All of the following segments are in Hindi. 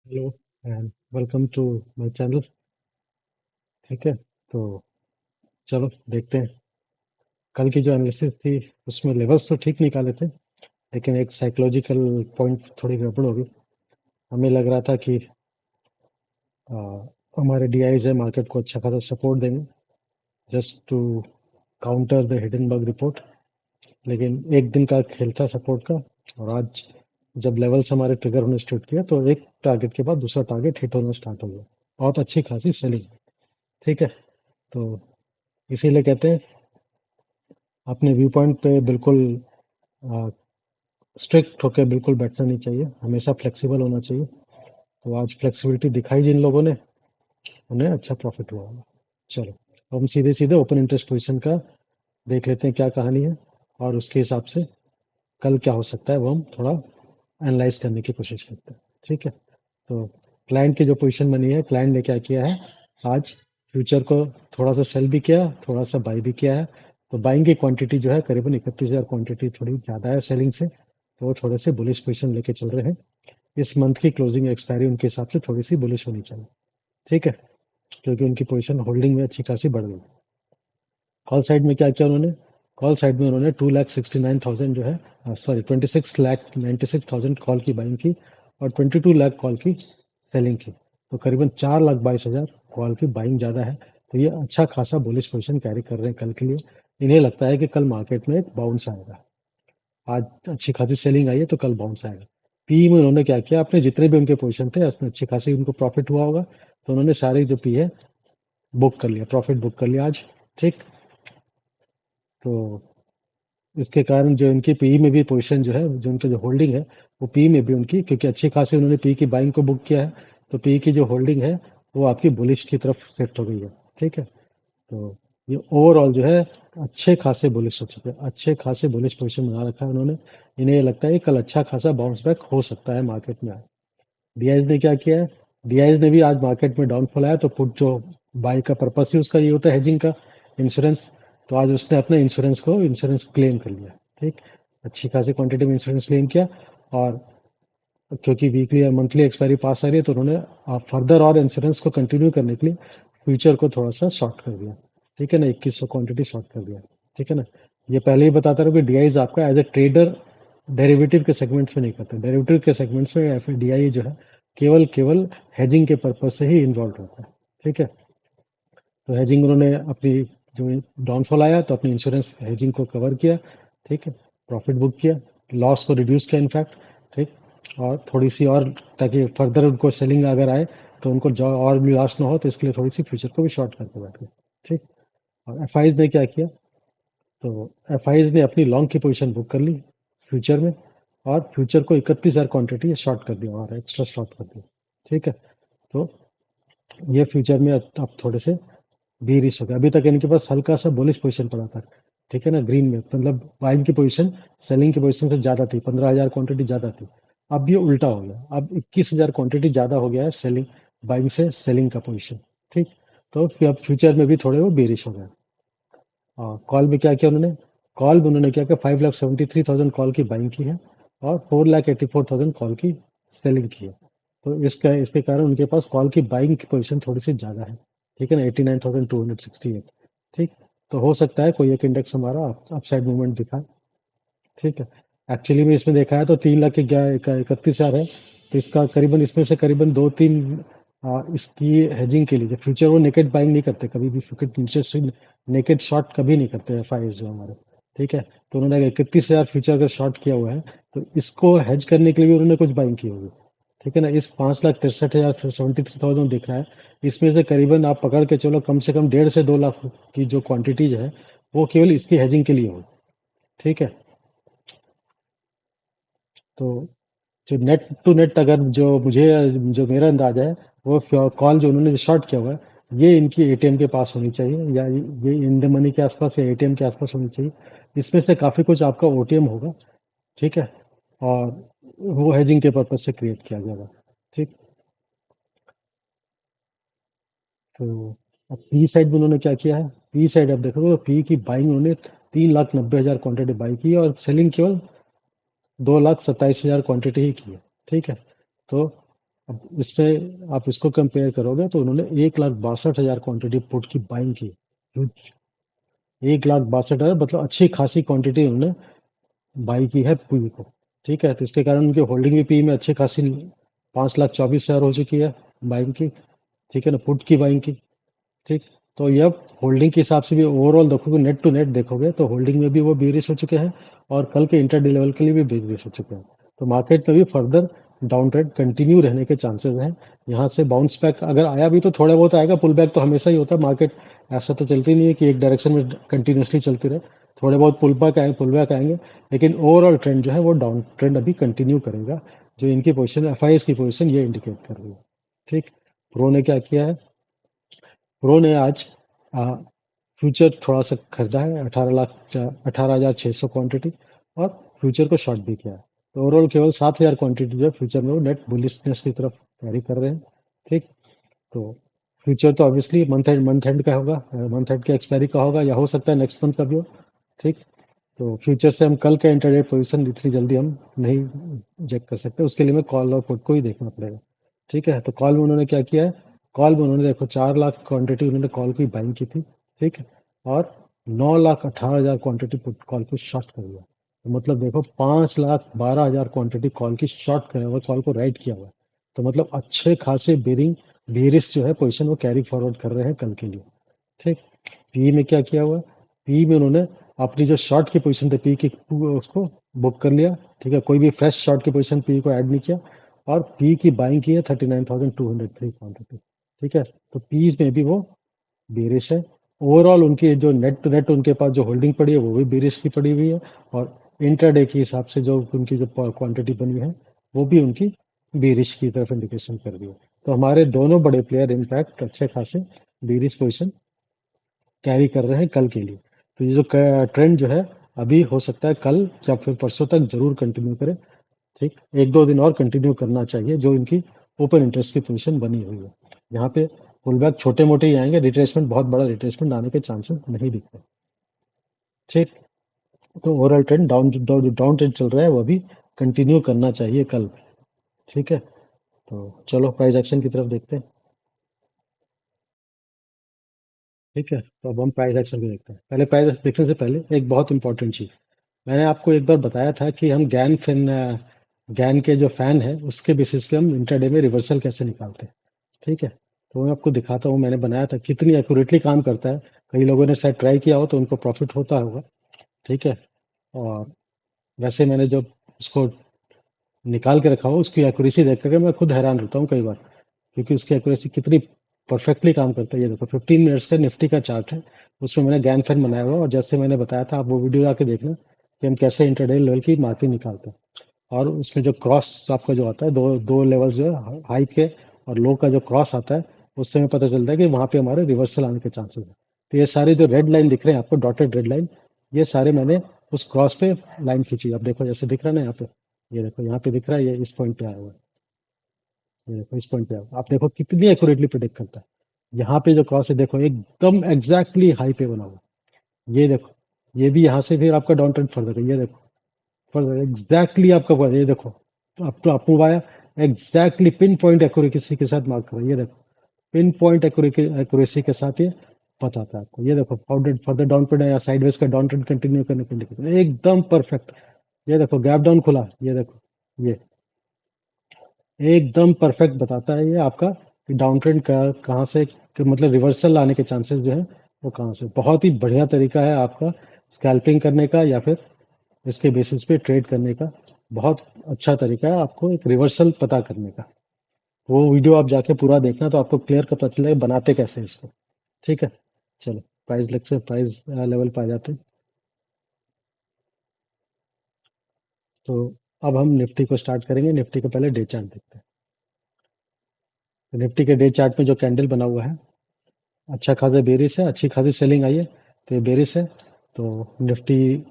Hello and welcome to my channel. ठीक है, तो चलो देखते हैं। कल की जो एनालिसिस थी उसमें लेवल्स तो ठीक निकाले थे, लेकिन एक साइकोलॉजिकल पॉइंट थोड़ी गड़बड़ हो गई। हमें लग रहा था कि आ, हमारे डीआईज है मार्केट को अच्छा खासा सपोर्ट देंगे, just to counter the Hindenburg report. लेकिन एक दिन का खेल था सपोर्ट का, और आज जब लेवल्स हमारे ट्रिगर होने स्टार्ट किया तो एक टारगेट के बाद दूसरा टारगेट हिट होना स्टार्ट हो गया। बहुत अच्छी खासी सेलिंग। ठीक है, तो इसीलिए कहते हैं अपने व्यू पॉइंट पे बिल्कुल स्ट्रिक्ट होकर बिल्कुल बैठना नहीं चाहिए, हमेशा फ्लेक्सिबल होना चाहिए। तो आज फ्लेक्सिबिलिटी दिखाई जिन लोगों ने, उन्हें अच्छा प्रॉफिट हुआ होगा। चलो, अब हम सीधे सीधे ओपन इंटरेस्ट पोजीशन का देख लेते हैं क्या कहानी है, और उसके हिसाब से कल क्या हो सकता है वो हम थोड़ा एनालाइज करने की कोशिश करते हैं। ठीक है, तो क्लाइंट की जो पोजीशन बनी है, क्लाइंट ने क्या किया है, आज फ्यूचर को थोड़ा सा सेल भी किया, थोड़ा सा बाई भी किया है। तो बाइंग की क्वांटिटी जो है करीबन 31,000 क्वांटिटी थोड़ी ज़्यादा है सेलिंग से, तो वो थोड़े से बुलिश पोजीशन लेके चल रहे हैं। इस मंथ की क्लोजिंग एक्सपायरी उनके हिसाब से थोड़ी सी बुलिश होनी चाहिए। ठीक है, क्योंकि उनकी पोजीशन होल्डिंग में अच्छी खासी बढ़ गई। कॉल साइड में क्या किया उन्होंने, कॉल साइड में उन्होंने 2,69,000 जो है, सॉरी 26,96,000 कॉल की बाइंग की, और 22 लाख कॉल की सेलिंग की। तो करीबन 4,22,000 कॉल की बाइंग ज़्यादा है। तो ये अच्छा खासा बुलिश पोजीशन कैरी कर रहे हैं कल के लिए। इन्हें लगता है कि कल मार्केट में एक बाउंस आएगा। आज अच्छी खासी सेलिंग आई है तो कल बाउंस आएगा। पी में उन्होंने क्या किया, अपने जितने भी उनके पोजीशन थे उसमें अच्छी खासी उनको प्रॉफिट हुआ होगा, तो उन्होंने सारे जो पी है बुक कर लिया, प्रॉफिट बुक कर लिया आज। ठीक, तो इसके कारण जो इनकी पी में भी पोजीशन जो है, जो उनकी जो होल्डिंग है, वो पी में भी उनकी, क्योंकि अच्छी खासी उन्होंने पी की बाइंग को बुक किया है, तो पी की जो होल्डिंग है वो आपकी बुलिश की तरफ शिफ्ट हो गई है। ठीक है, तो ये ओवरऑल जो है अच्छे खासे बुलिश हो चुके हैं, अच्छे खासे बुलिश पोजीशन बना रखा है उन्होंने। इन्हें ये लगता है कि कल अच्छा खासा बाउंस बैक हो सकता है मार्केट में। डीआईज ने क्या किया है, डीआईज ने भी आज मार्केट में डाउनफॉल आया तो पुट जो बाई का पर्पस ही उसका ये होता है हेजिंग का, इंश्योरेंस। तो आज उसने अपने इंश्योरेंस क्लेम कर लिया। ठीक, अच्छी खासी क्वांटिटी में इंश्योरेंस क्लेम किया, और क्योंकि वीकली या मंथली एक्सपायरी पास आ रही है तो उन्होंने फर्दर और इंश्योरेंस को कंटिन्यू करने के लिए फ्यूचर को थोड़ा सा शॉर्ट कर दिया। ठीक है ना, 2100 क्वांटिटी शॉर्ट कर दिया। ठीक है ना, ये पहले ही बताता रहा कि डीआईज आपका एज ए ट्रेडर डेरिवेटिव के सेगमेंट्स में नहीं करते। डेरिवेटिव के सेगमेंट्स में या फिर डीआई जो है केवल केवल हेजिंग के पर्पज से ही इन्वॉल्व रहता है। ठीक है, तो हेजिंग उन्होंने अपनी, जो डाउनफॉल आया तो अपनी इंश्योरेंस हेजिंग को कवर किया। ठीक है, प्रॉफिट बुक किया, लॉस को रिड्यूस किया इनफैक्ट। ठीक, और थोड़ी सी और, ताकि फर्दर उनको सेलिंग अगर आए तो उनको जो और भी लॉस ना हो, तो इसके लिए थोड़ी सी फ्यूचर को भी शॉर्ट करके बैठ गए। ठीक, और एफ ने क्या किया, तो एफ ने अपनी लॉन्ग की पोजीशन बुक कर ली फ्यूचर में, और फ्यूचर को 31,000 क्वांटिटी शॉर्ट कर दिया और एक्स्ट्रा शॉर्ट कर दिया। ठीक है, तो ये फ्यूचर में अब थोड़े से बीरिश हो गया। अभी तक इनके पास हल्का सा बुलिश पोजीशन पड़ा था। ठीक है ना, ग्रीन में मतलब बाइंग की पोजीशन सेलिंग की पोजीशन से ज़्यादा थी, 15,000 क्वांटिटी ज़्यादा थी। अब ये उल्टा हो गया, अब 21,000 क्वांटिटी ज़्यादा हो गया है सेलिंग, बाइंग से सेलिंग का पोजीशन। ठीक, तो फिर अब फ्यूचर में भी थोड़े वो बेरिश हो गए। कॉल में क्या किया उन्होंने, कॉल में उन्होंने क्या किया, 5,73,000 कॉल की बाइंग की है, और 4,84,000 कॉल की सेलिंग की है। तो इसके कारण उनके पास कॉल की बाइंग की पोजीशन थोड़ी सी ज़्यादा है। ठीक है ना, 89,268। ठीक, तो हो सकता है कोई एक इंडेक्स हमारा अपसाइड मूवमेंट दिखाए। ठीक है, एक्चुअली में इसमें देखा है तो 3,31,000 है, तो इसका करीबन, इसमें से करीबन 2-3 इसकी हेजिंग के लिए, जो फ्यूचर वो नेकेड बाइंग नहीं करते कभी भी, फ्यूचर नीचे से नेकेड शॉर्ट कभी नहीं करते एफ जो हमारे। ठीक है, तो उन्होंने 31,000 फ्यूचर अगर शॉर्ट किया हुआ है, तो इसको हेज करने के लिए भी उन्होंने कुछ बाइंग की होगी। ठीक है ना, इस 5,63,000 73,000 दिख रहा है, इसमें से करीबन आप पकड़ के चलो कम से कम 1.5 से 2 लाख की जो क्वांटिटी है, वो केवल इसकी हेजिंग के लिए होगी। ठीक है, तो जो नेट टू नेट, अगर जो मुझे, जो मेरा अंदाजा है, वो कॉल जो उन्होंने शॉर्ट किया हुआ है, ये इनकी एटीएम के पास होनी चाहिए, या ये इन द मनी के आसपास या एटीएम के आसपास होनी चाहिए। इसमें से काफ़ी कुछ आपका ओटीएम होगा। ठीक है, और वो हेजिंग के पर्पज से क्रिएट किया जाएगा। ठीक, तो अब पी साइड में उन्होंने क्या किया है, पी साइड अब देखो तो पी की बाइंग उन्होंने 3,90,000 क्वांटिटी बाई की, और सेलिंग केवल 2,27,000 क्वांटिटी ही की है। ठीक है, तो अब इसमें आप इसको कंपेयर करोगे तो उन्होंने 1,62,000 क्वांटिटी पुट की बाइंग की। 1,62,000 मतलब अच्छी खासी क्वांटिटी उन्होंने बाई की है पी को। ठीक है, तो इसके कारण उनकी होल्डिंग भी पी में अच्छी खासी 5,24,000 हो चुकी है बाइंग की। ठीक है ना, पुट की बाइंग की। ठीक। तो ये अब होल्डिंग के हिसाब से भी ओवरऑल देखोगे, नेट टू नेट देखोगे तो होल्डिंग में भी वो बेरिश हो चुके हैं और कल के इंटरडे लेवल के लिए भी बेरिश हो चुके हैं। तो मार्केट में भी फर्दर डाउन ट्रेंड कंटिन्यू रहने के चांसेस हैं। यहाँ से बाउंस बैक अगर आया भी तो थोड़ा बहुत आएगा, पुल बैक तो हमेशा ही होता है। मार्केट ऐसा तो चलती नहीं है कि एक डायरेक्शन में कंटिन्यूसली चलती रहे। थोड़े बहुत पुल बैक आएंगे, लेकिन ओवरऑल ट्रेंड जो है वो डाउन ट्रेंड अभी कंटिन्यू करेगा। जो इनकी पोजीशन एफ आई एस की पोजीशन ये इंडिकेट कर रही है। ठीक। प्रो ने क्या किया है, प्रो ने आज फ्यूचर थोड़ा सा खरीदा है, 18,06,000 क्वांटिटी, और फ्यूचर को शॉर्ट भी किया है। तो ओवरऑल केवल 7,000 क्वांटिटी जो है फ्यूचर में वो नेट बुलिशनेस की तरफ कैरी कर रहे हैं। ठीक। तो फ्यूचर तो ऑब्वियसली मंथ एंड का होगा, मंथ एंड के एक्सपायरी का होगा, या हो सकता है नेक्स्ट मंथ का भी हो। ठीक। तो फ्यूचर से हम कल का इंटरडे पोजीशन इतनी जल्दी हम नहीं चेक कर सकते, उसके लिए हमें कॉल और पुट को ही देखना पड़ेगा। ठीक है, तो कॉल में उन्होंने क्या किया है, कॉल में उन्होंने देखो 4 लाख क्वांटिटी उन्होंने कॉल की बाइंग की थी। ठीक है, और 9,18,000 क्वांटिटी पुट कॉल को शॉर्ट कर दिया। तो मतलब देखो 5,12,000 क्वांटिटी कॉल की शॉर्ट करे हुआ, कॉल को राइट किया हुआ है। तो मतलब अच्छे खासे बेरिस जो है पोजिशन वो कैरी फॉरवर्ड कर रहे हैं कल के लिए। ठीक। पी में क्या किया हुआ है, पी में उन्होंने अपनी जो शॉर्ट की पोजीशन थी पी की उसको बुक कर लिया। ठीक है, कोई भी फ्रेश शॉर्ट की पोजीशन पी को ऐड नहीं किया, और पी की बाइंग की है 39,203 क्वांटिटी। ठीक है, तो पी में भी वो बेरिश है। ओवरऑल उनकी जो नेट टू नेट उनके पास जो होल्डिंग पड़ी है वो भी बेरिश की पड़ी हुई है, और इंटरडे के हिसाब से जो उनकी जो क्वांटिटी बनी है वो भी उनकी बेरिश की तरफ इंडिकेशन कर रही है। तो हमारे दोनों बड़े प्लेयर इनफैक्ट अच्छे खासे बेरिश पोजिशन कैरी कर रहे हैं कल के लिए। तो ये जो ट्रेंड जो है अभी हो सकता है कल या फिर परसों तक जरूर कंटिन्यू करे। ठीक, एक दो दिन और कंटिन्यू करना चाहिए जो इनकी ओपन इंटरेस्ट की पोजीशन बनी हुई है। यहाँ पे पुल बैक छोटे मोटे ही आएंगे, रिट्रेसमेंट बहुत बड़ा रिट्रेसमेंट आने के चांसेस नहीं दिखते। ठीक। तो ओवरऑल ट्रेंड डाउन ट्रेंड चल रहा है, वो अभी कंटिन्यू करना चाहिए कल। ठीक है, तो चलो प्राइस एक्शन की तरफ देखते हैं। ठीक है, तो अब हम प्राइस एक्शन को देखते हैं। पहले प्राइस एक्शन से पहले एक बहुत इंपॉर्टेंट चीज, मैंने आपको एक बार बताया था कि हम गैन के जो फैन है उसके बेसिस पे हम इंटरडे में रिवर्सल कैसे निकालते हैं। ठीक है, तो मैं आपको दिखाता हूँ, मैंने बनाया था कितनी एक्यूरेटली काम करता है। कई लोगों ने शायद ट्राई किया हो तो उनको प्रॉफिट होता होगा। ठीक है, और वैसे मैंने जब उसको निकाल के रखा हो उसकी एक्यूरेसी देख करके मैं खुद हैरान होता हूँ कई बार, क्योंकि उसकी एक्यूरेसी कितनी परफेक्टली काम करता है। ये देखो 15 मिनट्स का निफ्टी का चार्ट है, उसमें मैंने गैन फैन बनाया हुआ है, और जैसे मैंने बताया था आप वो वीडियो जाके देखना कि हम कैसे इंटरडे लेवल की मार्किंग निकालते हैं। और उसमें जो क्रॉस आपका जो आता है, दो दो लेवल्स जो है हाई के और लो का जो क्रॉस आता है, उससे हमें पता चलता है कि वहाँ पे हमारे रिवर्सल आने के चांसेस है। तो ये सारे जो रेड लाइन दिख रहे हैं आपको, डॉटेड रेड लाइन, ये सारे मैंने उस क्रॉस पे लाइन खींची। अब देखो जैसे दिख रहा है ना यहाँ पे, ये देखो यहाँ पे दिख रहा है, ये इस पॉइंट पे आया हुआ है। ये देखो इस पॉइंट पे आया हुआ है। आप देखो कितनी एक्यूरेटली प्रिडिक्ट करता है। यहाँ पे जो क्रॉस है देखो एकदम एग्जैक्टली हाई पे बना हुआ है। ये देखो, ये भी यहाँ से फिर आपका डाउन ट्रेंड फर्दर है। ये देखो फर्दर एग्जैक्टली आपका हुआ है। ये देखो, तो अब तो आपको आया एग्जैक्टली पिन पॉइंट एक्यूरेसी के साथ मार्क करो। ये देखो पिन पॉइंट एक्यूरेसी के साथ ये बताता है आपको। ये देखो फर्दर फर्दर डाउन ट्रेंड है या साइडवेज का डाउन ट्रेंड कंटिन्यू करने के इंडिकेटर एकदम परफेक्ट। ये देखो गैप डाउन खुला, ये देखो ये एकदम परफेक्ट बताता है ये आपका कि डाउन ट्रेंड कहाँ से मतलब रिवर्सल आने के चांसेस जो है वो कहाँ से। बहुत ही बढ़िया तरीका है आपका स्कैल्पिंग करने का या फिर इसके बेसिस पे ट्रेड करने का। बहुत अच्छा तरीका है आपको एक रिवर्सल पता करने का। वो वीडियो आप जाके पूरा देखना तो आपको क्लियर पता चलेगा बनाते कैसे हैं इसको। ठीक है, चलो प्राइस लेवल पे आ जाते हैं। तो अब हम निफ्टी को स्टार्ट करेंगे। निफ्टी को पहले डे चार्ट देखते हैं। तो निफ्टी के डे चार्ट में जो कैंडल बना हुआ है, अच्छा खासा बेरिस है, अच्छी खासी सेलिंग आई है, तो ये बेरिस है। तो निफ्टी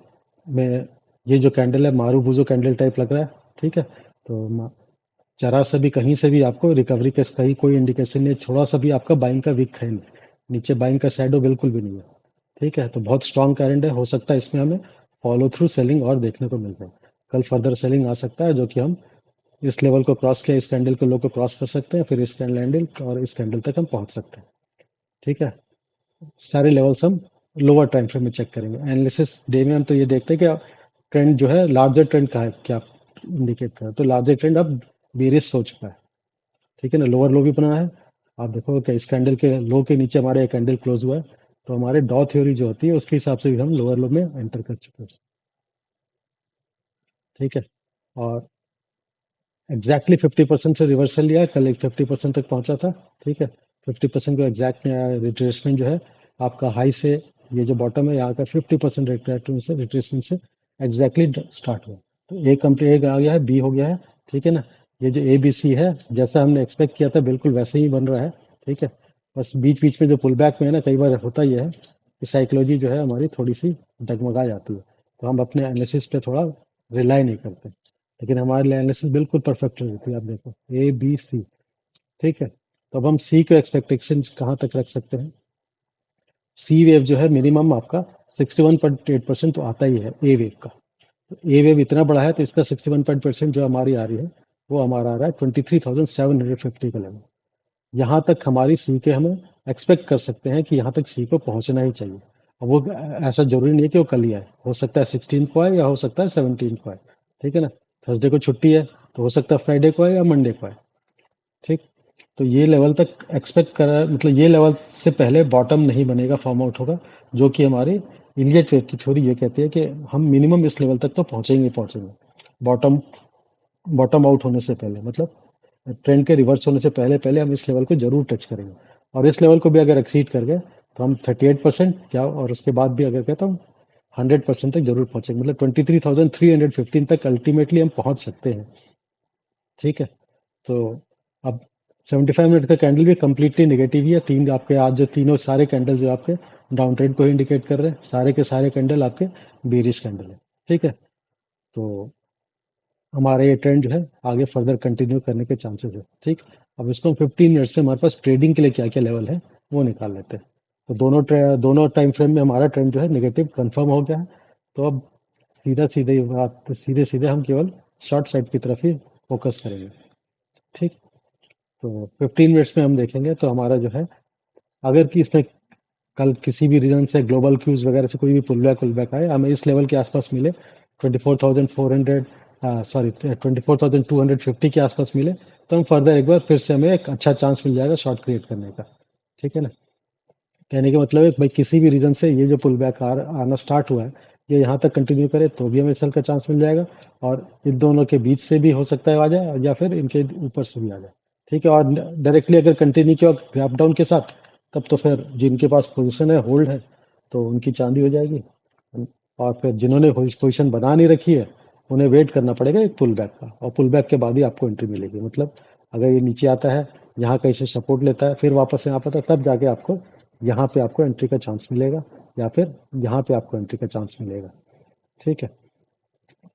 में ये जो कैंडल है मारूबुजो कैंडल टाइप लग रहा है। ठीक है, तो जरा सा भी कहीं से भी आपको रिकवरी के कहीं कोई इंडिकेशन नहीं, थोड़ा सा भी आपका बाइंग का वीक है नहीं, नीचे बाइंग का शैडो बिल्कुल भी नहीं है। ठीक है, तो बहुत स्ट्रॉन्ग करंट है, हो सकता है इसमें हमें फॉलो थ्रू सेलिंग और देखने को मिल जाए। कल फर्दर सेलिंग आ सकता है जो कि हम इस लेवल को क्रॉस किया, इस कैंडल के लो को क्रॉस कर सकते हैं, फिर इस कैंडल और इस कैंडल तक हम पहुंच सकते हैं। ठीक है, सारे लेवल्स हम लोअर टाइम फ्रेम में चेक करेंगे। एनालिसिस डे में हम तो ये देखते हैं कि ट्रेंड जो है लार्जर ट्रेंड का है क्या इंडिकेट कर रहा है, तो लार्जर ट्रेंड अब बेरिश हो चुका है। ठीक है ना, लोअर लो भी बना है। आप देखो कि इस कैंडल के लो के नीचे हमारे एक कैंडल क्लोज हुआ है, तो हमारे डॉ थ्योरी जो होती है उसके हिसाब से भी हम लोअर लो में एंटर कर चुके हैं। ठीक है, और एग्जैक्टली 50% से रिवर्सल लिया है, कल एक 50% तक पहुंचा था। ठीक है, 50% को एग्जैक्ट रिट्रेसमेंट जो है आपका हाई से, ये जो बॉटम है यहाँ का 50% रिट्रेसमेंट से एग्जैक्टली स्टार्ट हुआ। तो ए कंप्लीट आ गया है, बी हो गया है। ठीक है ना, ये जो ए बी सी है जैसा हमने एक्सपेक्ट किया था बिल्कुल वैसे ही बन रहा है। ठीक है, बस बीच बीच में जो पुल बैक में है ना, कई बार होता ही है कि साइकोलॉजी जो है हमारी थोड़ी सी डगमगा जाती है, तो हम अपने एनालिसिस पे थोड़ा रिलाई नहीं करते, लेकिन हमारे लिए एनालिसिस बिल्कुल परफेक्ट रही थी। आप देखो ए बी सी। ठीक है, तो अब हम सी के एक्सपेक्टेशन कहाँ तक रख सकते हैं। सी वेव जो है मिनिमम आपका 61.8% तो आता ही है ए वेव का। ए वेव इतना बड़ा है तो इसका 61% जो हमारी आ रही है वो हमारा आ रहा है 23,750 का लेवल। यहाँ तक हमारी सी के हमें एक्सपेक्ट कर सकते हैं कि यहाँ तक सी को पहुँचना ही चाहिए। अब वो ऐसा जरूरी नहीं है कि वो कल ही आए, हो सकता है 16 को आए या हो सकता है 17 को आए। ठीक है ना, थर्सडे को छुट्टी है तो हो सकता है फ्राइडे को आए या मंडे को आए। ठीक, तो ये लेवल तक एक्सपेक्ट करा, मतलब ये लेवल से पहले बॉटम नहीं बनेगा, फॉर्म आउट होगा, जो कि हमारी इलीयट वेव की थ्योरी ये कहती है कि हम मिनिमम इस लेवल तक तो पहुंचेंगे ही पहुंचेंगे, बॉटम बॉटम आउट होने से पहले, मतलब ट्रेंड के रिवर्स होने से पहले पहले हम इस लेवल को जरूर टच करेंगे। और इस लेवल को भी अगर एक्सीड कर गए तो हम 38% क्या, और उसके बाद भी अगर कहता हूँ 100% तक जरूर पहुंचेंगे, मतलब 23,315 तक अल्टीमेटली हम पहुंच सकते हैं। ठीक है, तो अब 75 मिनट का कैंडल भी कम्प्लीटली नेगेटिव ही है। तीन आपके आज जो तीनों सारे कैंडल जो आपके डाउन ट्रेंड को इंडिकेट कर रहे हैं, सारे के सारे कैंडल आपके बेरिश कैंडल है। ठीक है, तो हमारा ये ट्रेंड जो है आगे फर्दर कंटिन्यू करने के चांसेस है। ठीक, अब इसको हम 15 मिनट्स में हमारे पास ट्रेडिंग के लिए क्या क्या लेवल है वो निकाल लेते हैं। तो दोनों टाइम फ्रेम में हमारा ट्रेंड जो है नेगेटिव कंफर्म हो गया है। तो अब सीधे बात, सीधे सीधे हम केवल शॉर्ट साइड की तरफ ही फोकस करेंगे। ठीक, तो 15 मिनट्स में हम देखेंगे तो हमारा जो है, अगर कि इसमें कल किसी भी रीजन से ग्लोबल क्यूज वगैरह से कोई भी पुल बैक आए, हमें इस लेवल के आसपास मिले, 24,400, सॉरी 24,250 के आसपास मिले, तो हम फर्दर एक बार फिर से हमें एक अच्छा चांस मिल जाएगा शॉर्ट क्रिएट करने का। ठीक है ना, कहने का मतलब है भाई किसी भी रीजन से ये जो पुल बैक आना स्टार्ट हुआ है, ये यहाँ तक कंटिन्यू करे तो भी हमें सेल का चांस मिल जाएगा, और इन दोनों के बीच से भी हो सकता है आ जाए या फिर इनके ऊपर से भी आ जाए। ठीक है, और डायरेक्टली अगर कंटिन्यू किया ग्रैप डाउन के साथ, तब तो फिर जिनके पास पोजीशन है, होल्ड है, तो उनकी चांदी हो जाएगी। और फिर जिन्होंने पोजीशन बना नहीं रखी है उन्हें वेट करना पड़ेगा एक पुल बैक का, और पुल बैक के बाद ही आपको एंट्री मिलेगी। मतलब अगर ये नीचे आता है, यहाँ कहीं से सपोर्ट लेता है, फिर वापस यहाँ आता है, तब जाके आपको यहाँ पे आपको एंट्री का चांस मिलेगा, या फिर यहाँ पे आपको एंट्री का चांस मिलेगा। ठीक है,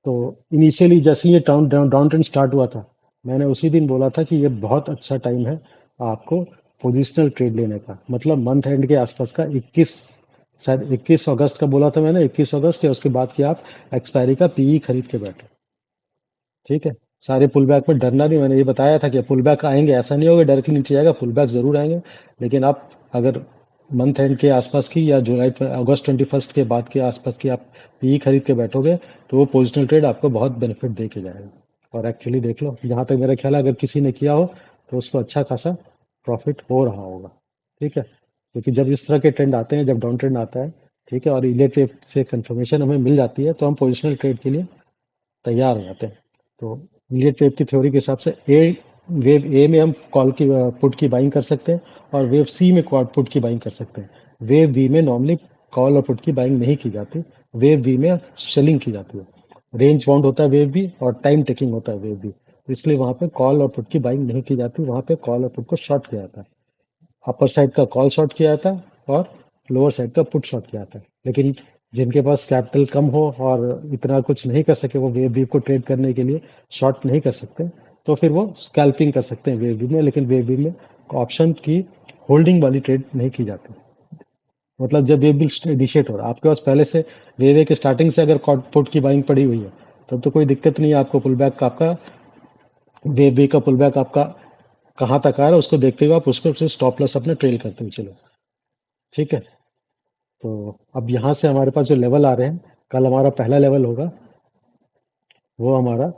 तो इनिशियली जैसे ही ये डाउन ट्रेंड स्टार्ट हुआ था, मैंने उसी दिन बोला था कि ये बहुत अच्छा टाइम है आपको पोजिशनल ट्रेड लेने का। मतलब मंथ एंड के आसपास का 21, शायद 21 अगस्त का बोला था मैंने, 21 अगस्त या उसके बाद कि आप एक्सपायरी का पीई खरीद के बैठे। ठीक है, सारे पुल बैक में डरना नहीं, मैंने ये बताया था कि पुल बैक आएंगे, ऐसा नहीं होगा डायरेक्टली नीचे जाएगा, पुल बैक जरूर आएंगे, लेकिन आप अगर मंथ एंड के आसपास की या जुलाई अगस्त 21 के बाद के आसपास की आप पी खरीद के बैठोगे, तो वो पोजिशनल ट्रेड आपको बहुत बेनिफिट दे के जाएगा। और एक्चुअली देख लो, जहाँ तक मेरा ख्याल है, अगर किसी ने किया हो तो उसको अच्छा खासा प्रॉफिट हो रहा होगा। ठीक है, क्योंकि जब इस तरह के ट्रेंड आते हैं, जब डाउन ट्रेंड आता है, ठीक है, और इलीट वेव से कंफर्मेशन हमें मिल जाती है, तो हम पोजिशनल ट्रेड के लिए तैयार हो जाते हैं। तो इलीट वेव की थ्योरी के हिसाब से वेव ए में हम कॉल की पुट की बाइंग कर सकते हैं, और वेव सी में पुट की बाइंग कर सकते हैं। वेव बी में नॉर्मली कॉल और पुट की बाइंग नहीं की जाती, वेव बी में सेलिंग की जाती है। रेंज बाउंड होता है वेव बी, और टाइम टेकिंग होता है वेव बी, तो इसलिए वहां पे कॉल और पुट की बाइंग नहीं की जाती, वहां पे कॉल और पुट को शॉर्ट किया जाता है। अपर साइड का कॉल शॉर्ट किया जाता है और लोअर साइड का पुट शॉर्ट किया जाता है। लेकिन जिनके पास कैपिटल कम हो और इतना कुछ नहीं कर सके, वो वेव बी को ट्रेड करने के लिए शॉर्ट नहीं कर सकते, तो फिर वो स्कैल्पिंग कर सकते हैं वेव बी में, लेकिन वेव बी में ऑप्शन की होल्डिंग वाली ट्रेड नहीं की जाती। मतलब जब वेव बी इनिशिएट हो रहा है, आपके पास पहले से वेव ए के स्टार्टिंग से अगर पुट की बाइंग पड़ी हुई है, तब तो कोई दिक्कत नहीं है, आपको पुल बैक का आपका वेव वे का पुल बैक आपका कहाँ तक आ रहा है उसको देखते हुए आप उसको फिर स्टॉप लॉस अपने ट्रेल करते हुए चलो। ठीक है। तो अब यहाँ से हमारे पास जो लेवल आ रहे हैं, कल हमारा पहला लेवल होगा वो हमारा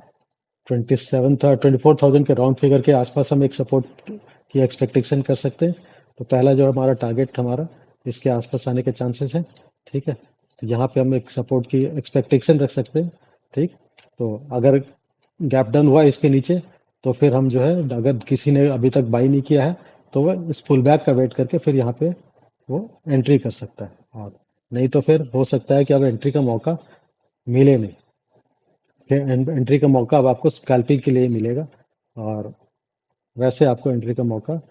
27 था, 24,000 के राउंड फिगर के आसपास हम एक सपोर्ट की एक्सपेक्टेशन कर सकते हैं। तो पहला जो हमारा टारगेट हमारा इसके आसपास आने के चांसेस हैं। ठीक है। तो यहाँ पे हम एक सपोर्ट की एक्सपेक्टेशन रख सकते हैं। ठीक। तो अगर गैप डाउन हुआ इसके नीचे तो फिर हम जो है, अगर किसी ने अभी तक बाई नहीं किया है तो वह इस पुल बैक का वेट करके फिर यहाँ पे वो एंट्री कर सकता है। और नहीं तो फिर हो सकता है कि अब एंट्री का मौका मिले नहीं। एंट्री का मौका अब आपको स्कैल्पिंग के लिए मिलेगा। और वैसे आपको एंट्री का मौका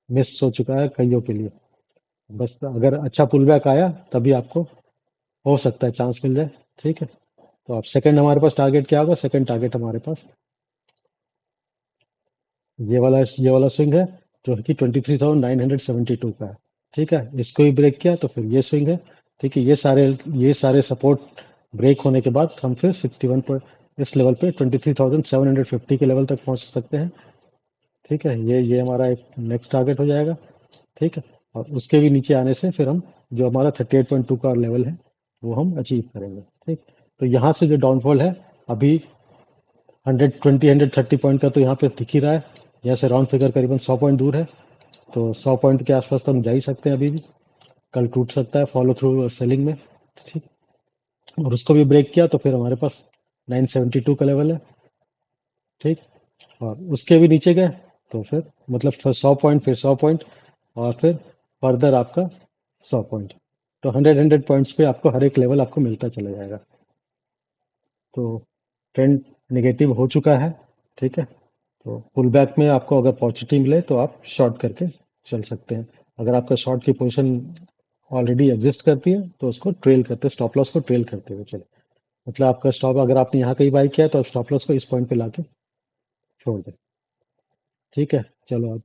मिस हो चुका है कईयों के लिए। बस अगर अच्छा पुल बैक आया तभी आपको हो सकता है चांस मिल जाए। ठीक है। तो अब सेकंड हमारे पास टारगेट क्या होगा? सेकंड टारगेट हमारे पास ये वाला स्विंग है जो कि 23,972 का है। ठीक है। इसको ही ब्रेक किया तो फिर ये स्विंग है। ठीक है। ये सारे सपोर्ट ब्रेक होने के बाद हम फिर 61 पर इस लेवल पे 23,750 के लेवल तक पहुंच सकते हैं। ठीक है। ये हमारा एक नेक्स्ट टारगेट हो जाएगा। ठीक है। और उसके भी नीचे आने से फिर हम जो हमारा 38.2 का लेवल है वो हम अचीव करेंगे। ठीक। तो यहाँ से जो डाउनफॉल है अभी 120 130 पॉइंट का तो यहाँ पे दिख ही रहा है। यहाँ से राउंड फिगर करीबन 100 पॉइंट दूर है। तो 100 पॉइंट के आसपास तो हम जा ही सकते हैं अभी भी। कल टूट सकता है फॉलो थ्रू सेलिंग में। ठीक। और उसको भी ब्रेक किया तो फिर हमारे पास 972 का लेवल है। ठीक। और उसके भी नीचे गए तो फिर मतलब फिर 100 पॉइंट, फिर 100 पॉइंट, और फिर फर्दर आपका 100 पॉइंट। तो 100 पॉइंट्स पे आपको हर एक लेवल आपको मिलता चला जाएगा। तो ट्रेंड नेगेटिव हो चुका है। ठीक है। तो पुल बैक में आपको अगर पॉजिटिव मिले तो आप शॉर्ट करके चल सकते हैं। अगर आपका शॉर्ट की पोजीशन ऑलरेडी एग्जिस्ट करती है तो उसको ट्रेल करते, स्टॉप लॉस को ट्रेल करते हुए चले। मतलब आपका स्टॉप अगर आपने यहाँ कहीं बाई किया है तो आप स्टॉप लॉस को इस पॉइंट पे लाके छोड़ दें। ठीक है। चलो अब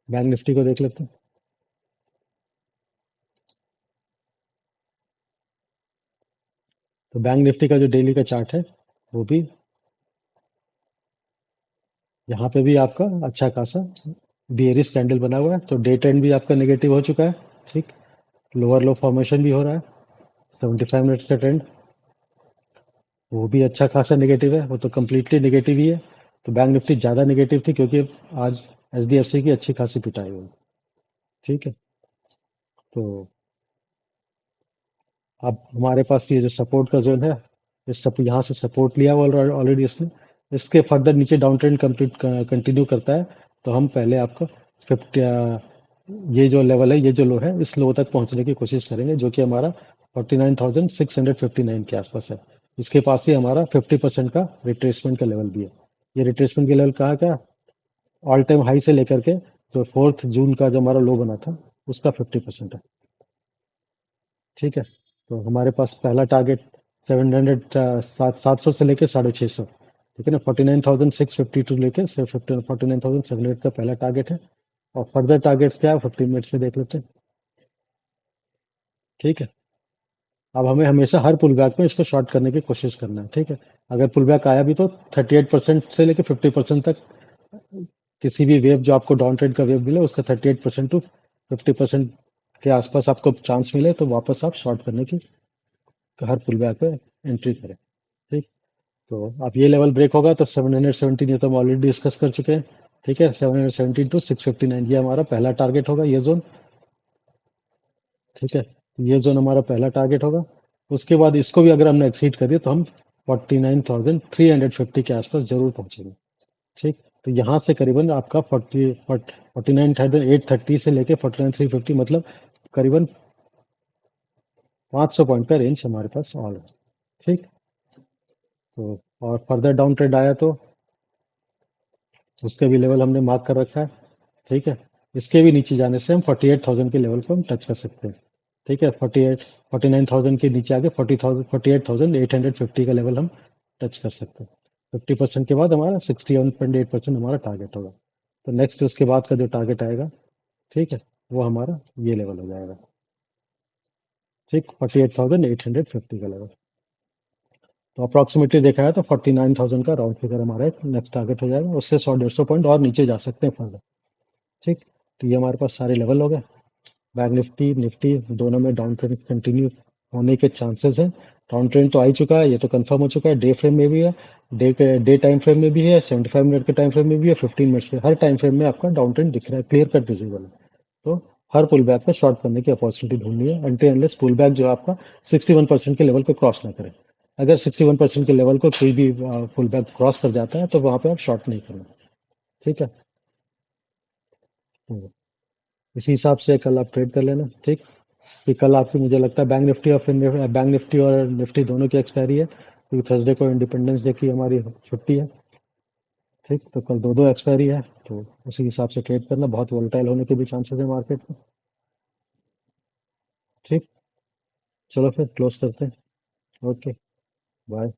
बैंक निफ्टी को देख लेते हैं। तो बैंक निफ्टी का जो डेली का चार्ट है वो भी यहाँ पे भी आपका अच्छा खासा बियरिश कैंडल बना हुआ है। तो डे ट्रेंड भी आपका नेगेटिव हो चुका है। ठीक। लोअर लो फॉर्मेशन भी हो रहा है। 75 मिनट्स का ट्रेंड वो भी अच्छा खासा नेगेटिव है, वो तो कम्प्लीटली नेगेटिव ही है। तो बैंक निफ्टी ज़्यादा नेगेटिव थी क्योंकि आज एचडीएफसी की अच्छी खासी पिटाई हुई। ठीक है। तो अब हमारे पास ये जो सपोर्ट का जोन है, इस सब यहाँ से सपोर्ट लिया हुआ ऑलरेडी इसने। इसके फर्दर नीचे डाउन ट्रेंड कंप्लीट कंटिन्यू करता है तो हम पहले आपको 50, ये जो लेवल है, ये जो लो है, इस लो तक पहुंचने की कोशिश करेंगे जो कि हमारा 49,659 के आसपास है। इसके पास ही हमारा 50% का रिट्रेसमेंट का लेवल भी है। ये रिट्रेसमेंट के लेवल कहाँ का? ऑल टाइम हाई से लेकर के जो 4 जून का जो हमारा लो बना था उसका 50% है। ठीक है। तो हमारे पास पहला टारगेट 700 से लेके 650। ठीक है ना। 49,652 लेके 49,700 का पहला टारगेट है। और फर्दर टारगेट्स क्या है 15 मिनट्स में देख लेते हैं। ठीक है। अब हमें हमेशा हर पुल बैक में इसको शॉर्ट करने की कोशिश करना है। ठीक है। अगर पुल बैक आया भी तो 38% से लेके 50% तक किसी भी वेव जो आपको डाउन ट्रेंड का वेव मिले उसका 38% टू 50% के आसपास आपको चांस मिले तो वापस आप शॉर्ट करने की हर पुल बैक पे एंट्री करें। ठीक। तो अब ये लेवल ब्रेक होगा तो 717 ये तो हम ऑलरेडी डिस्कस कर चुके हैं। ठीक है। 717 टू 659 ये हमारा पहला टारगेट होगा, ये जोन। ठीक है। ये जोन हमारा पहला टारगेट होगा। उसके बाद इसको भी अगर हमने एक्सीड कर दिया तो हम 49,350 के आसपास जरूर पहुंचेंगे। ठीक। तो यहाँ से करीबन आपका 49,830 से लेके 49,350 मतलब करीबन 500 पॉइंट का रेंज हमारे पास ऑल है। ठीक। तो और फर्दर डाउन ट्रेंड आया तो उसका भी लेवल हमने मार्क कर रखा है। ठीक है। इसके भी नीचे जाने से हम 48,000 के लेवल को हम टच कर सकते हैं। ठीक है। 49,000 के नीचे आके 48,850 का लेवल हम टच कर सकते हैं। 50% के बाद हमारा 61.8% हमारा टारगेट होगा। तो नेक्स्ट उसके बाद का जो टारगेट आएगा, ठीक है, वो हमारा ये लेवल हो जाएगा। ठीक। 48,850 का लेवल। तो अप्रॉक्सीमेटली देखा है तो 49,000 का राउंड फिगर हमारा एक नेक्स्ट टारगेट हो जाएगा। उससे 100-150 पॉइंट और नीचे जा सकते हैं फर्दर। ठीक, तो ये हमारे पास सारे लेवल हो गए। बैंक निफ्टी निफ्टी दोनों में डाउन ट्रेंड कंटिन्यू होने के चांसेस हैं। डाउन ट्रेंड तो आ ही चुका है, ये तो कंफर्म हो चुका है। डे फ्रेम में भी है, डे टाइम फ्रेम में भी है, 75 मिनट के टाइम फ्रेम में भी है, 15 मिनट्स के, हर टाइम फ्रेम में आपका डाउन ट्रेंड दिख रहा है, क्लियर कट विजिबल है। तो हर पुल बैक पे शॉर्ट करने की अपॉर्चुनिटी ढूंढनी है अनटिल अनलेस पुल बैक जो है आपका 61% के लेवल को क्रॉस ना करे। अगर 61% के लेवल को कोई भी पुल बैक क्रॉस कर जाता है तो वहां पे आप शॉर्ट नहीं करना। ठीक है। हम्म। इसी हिसाब से कल आप ट्रेड कर लेना। ठीक, कि कल आपकी मुझे लगता है बैंक निफ्टी और फिर बैंक निफ्टी और निफ्टी दोनों की एक्सपायरी है, क्योंकि थर्सडे को इंडिपेंडेंस डे की हमारी छुट्टी है। ठीक, तो कल दो दो एक्सपायरी है, तो उसी हिसाब से ट्रेड करना। बहुत वोलेटाइल होने के भी चांसेस है मार्केट में। ठीक, चलो फिर क्लोज करते हैं। Okay, bye.